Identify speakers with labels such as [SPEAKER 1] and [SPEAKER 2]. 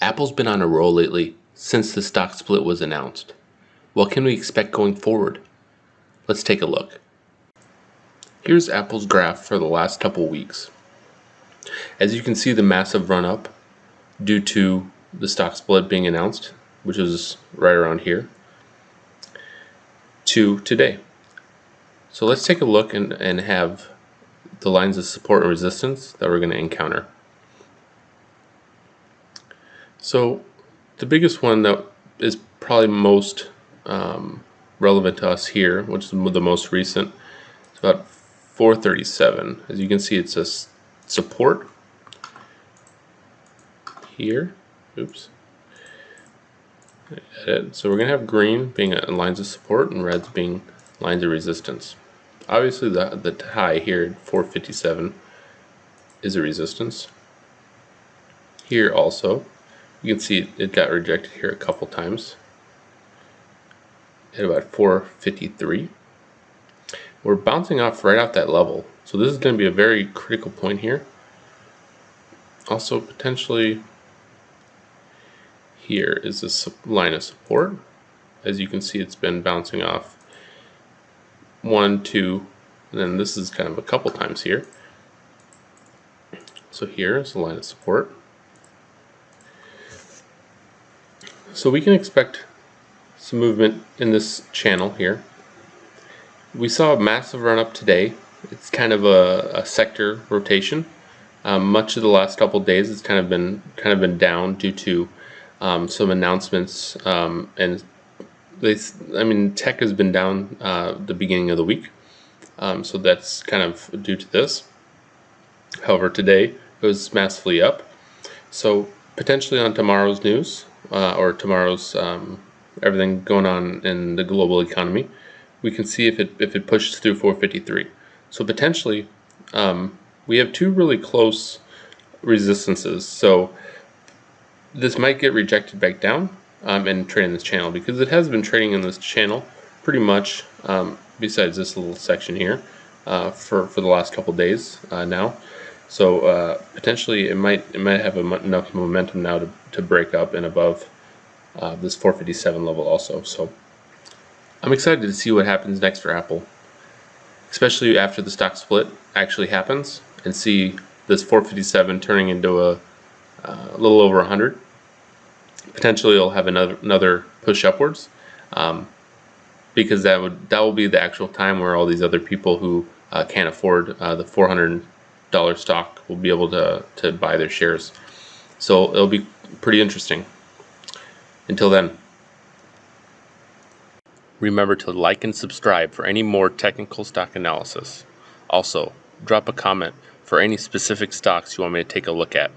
[SPEAKER 1] Apple's been on a roll lately since the stock split was announced. What can we expect going forward? Let's take a look. Here's Apple's graph for the last couple weeks. As you can see, the massive run up due to the stock split being announced, which is right around here, to today. So let's take a look and have the lines of support and resistance that we're going to encounter. So the biggest one that is probably most relevant to us here, which is the most recent, is about 437. As you can see, it's a support here. Oops. So we're going to have green being lines of support and reds being lines of resistance. Obviously the high here, 457, is a resistance. Here also, you can see it got rejected here a couple times at about 453. We're bouncing off right off that level, so this is going to be a very critical point here. Also potentially here is this line of support. As you can see, it's been bouncing off 1, 2, and then this is kind of a couple times here. So here is the line of support. So we can expect some movement in this channel here. We saw a massive run up today. It's kind of a sector rotation. Much of the last couple of days, it's kind of been down due to some announcements, and tech has been down the beginning of the week, so that's kind of due to this. However, today it was massively up. So potentially on tomorrow's news, or tomorrow's everything going on in the global economy, we can see if it pushes through 453. So potentially we have two really close resistances. So this might get rejected back down and trade in this channel, because it has been trading in this channel pretty much, besides this little section here, for the last couple days now. So potentially it might have enough momentum now to break up and above this 457 level also. So I'm excited to see what happens next for Apple, especially after the stock split actually happens, and see this 457 turning into a little over 100. Potentially it'll have another push upwards, because that will be the actual time where all these other people who can't afford the $400 stock will be able to buy their shares. So it'll be pretty interesting. Until then, remember to like and subscribe for any more technical stock analysis. Also, drop a comment for any specific stocks you want me to take a look at.